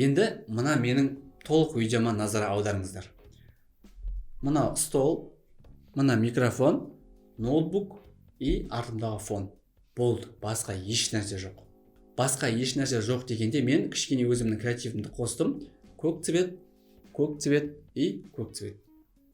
Енді мына менің толық видеома назар аударыңыздар. Мына стол, мына микрофон, ноутбук и артымдағы фон. Болды, басқа еш нәрсе жоқ. Басқа еш нәрсе жоқ дегенде мен кішкене өзімнің креативімді қостым. Көк цвет и көк цвет.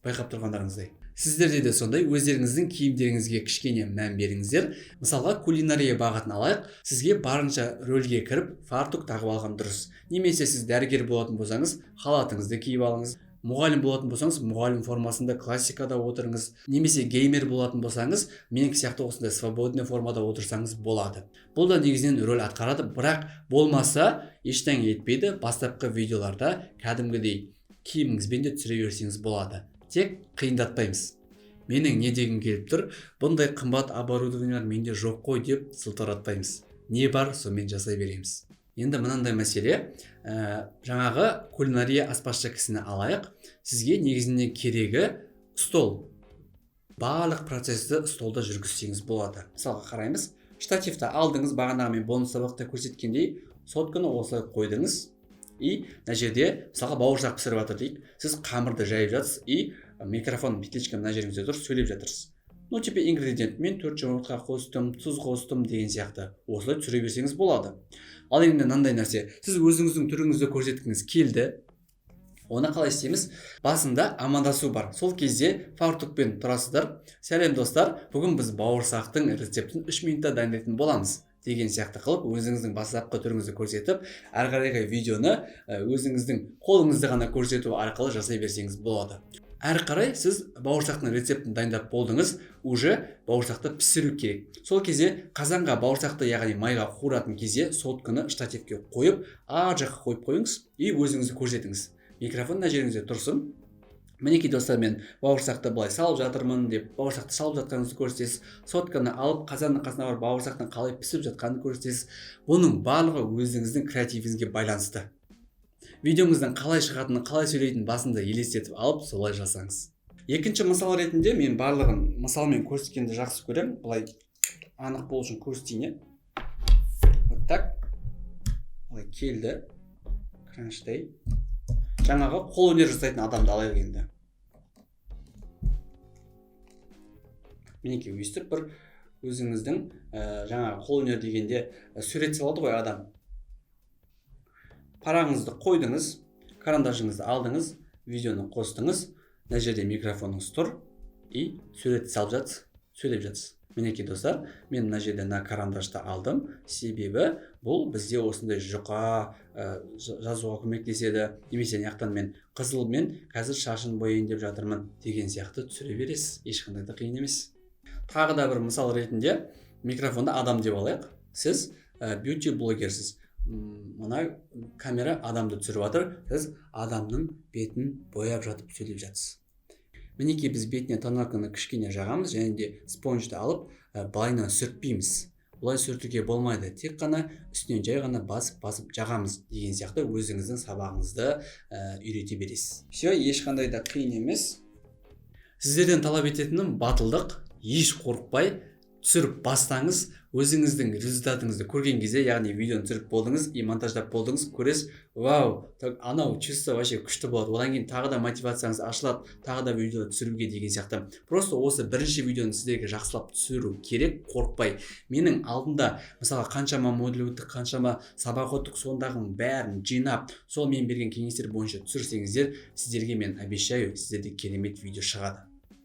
Байқап тұрғандарыңыздай. Сіздерде де сондай өздеріңіздің киімдеріңізге кішкене мән беріңіздер. Мысалға, кулинария бағытын алайық. Сізге барынша рөлге кіріп, фартук тағып алған дұрыс. Немесе сіз дәрігер болатын болсаңыз, халатыңызды киіп алыңыз. Мұғалім болатын болсаңыз, мұғалім формасында классикада отырыңыз. Немесе геймер болатын болсаңыз, менің сияқты осындай свободный формада отырсаңыз болады. Бұл да негізінен рөл атқарады, бірақ болмаса ештеңе етпейді. Бастапқы видеоларда кәдімгідей киіміңізбен де түсіре берсеңіз болады. Тек қиындатпаймыз. Менің не дегім келіп тұр, бұндай қымбат оборудованиялар менде жоқ қой деп сылтыратпаймыз. Не бар, сонымен жасай береміз. Енді мынандай мәселе, жаңағы кулинария аспазшы кісіні алайық. Сізге негізінен керегі стол. Барлық процесті столда жүргізсеңіз болады. Мысалға қараймыз, штативті алдыңыз, бағанағы мен бонус сабақта көрсеткендей, сотканы осылай қойдыңыз. И мына жерде мысалға бауырсақ пісіріп жатыр дейік. Сіз қамырды жайып жатсыз и микрофон петличка мына жеріңізде тұр, сөйлеп жатырсыз. Ингредиент мен 4 жұмыртқа қостым, тұз қостым деген сияқты. Осылай түсіре берсеңіз болады. Ал енді мынандай нәрсе, сіз өзіңіздің түріңізді көрсеткіңіз келді. Оны қалай істейміз? Басында амандасу бар. Сол кезде фартукпен тұрасыздар. Сәлем достар, бүгін біз бауырсақтың рецептін 3 минутта дайындайтын боламыз деген сияқты қылып, өзіңіздің бастапқы түріңізді көрсетіп, әрі қарайғы видеоны өзіңіздің қолыңызды ғана көрсету арқылы жасай берсеңіз болады. Әрі қарай сіз бауырсақтың рецептін дайындап болдыңыз, уже бауырсақты пісіру керек. Сол кезде қазанға бауырсақты, яғни майға қуыратын кезде сотканы штативке қойып, ар жаққа қойып қойыңыз и өзіңізді көрсетіңіз. Микрофон мына жеріңізде тұрсын. Мінекей достар, мен бауырсақты былай салып жатырмын деп, бауырсақты салып жатқаныңызды көрсетесіз. Сотканы алып, қазанның қасына барып бауырсақтың қалай пісіп жатқанын көрсетесіз. Бұның барлығы өзіңіздің креативіңізге байланысты. Видеоңыздың қалай шығатынын, қалай сөйлейтінін басында елестетіп алып, солай жасаңыз. Екінші мысал ретінде мен барлығын мысалмен көрсеткенді жақсы көремін. Былай анық болу үшін көрсетейін. Вот так. Былай келді. Кранштай. Жаңағы қол өнер жасайтын адамды алайық енді. Мінекей өйстіп бір өзіңіздің жаңағы қол өнер дегенде сурет салады ғой адам. Параңызды қойдыңыз, карандашыңызды алдыңыз, видеоны қостыңыз, мына жерде микрофоныңыз тұр и сурет салып жатсыз, сөйлеп жатсыз. Мінекей достар, мен мына жерде карандашты алдым, себебі бұл бізде осындай жұқа жазуға көмектеседі. Немесе яқтан мен қызылмен қазір шашын бояйын деп жатырмын деген сияқты түсіре бересіз. Ешқандай да қиын емес. Тағы да бір мысал ретінде микрофонда адам деп алайық. Сіз бьюти блогерсіз. Мына камера адамды түсіріп жатыр. Сіз адамның бетін бояп жатып сөйлеп жатсыз. Мінекей біз бетіне тоналканы кішкене жағамыз, және де спонжды алып, былайынан сүртпейміз. Бұлай сүртуге болмайды. Тек қана үстінен жай ғана басып жағамыз деген сияқты өзіңіздің сабағыңызды үйрете бересіз. Все, ешқандай да қиын емес. Сіздерден талап ететінім батылдық, еш қорықпай түсіріп бастаңыз. Өзіңіздің результатыңызды көрген кезде, яғни видеоны түсіріп болдыңыз и монтаждап болдыңыз, көресіз, вау, анау чувство вообще күшті болады. Одан кейін тағы да мотивацияңыз ашылады, тағы да видео түсіруге деген сияқты. Просто осы бірінші видеоны сіздерге жақсылап түсіру керек, қорықпай. Менің алдында мысалы қаншама модуль өттік, қаншама сабақ өттік, сондағының бәрін жинап, сол мен берген кеңестер бойынша түсірсеңіздер, сіздерге мен обещаю, сіздерде керемет видео шығады.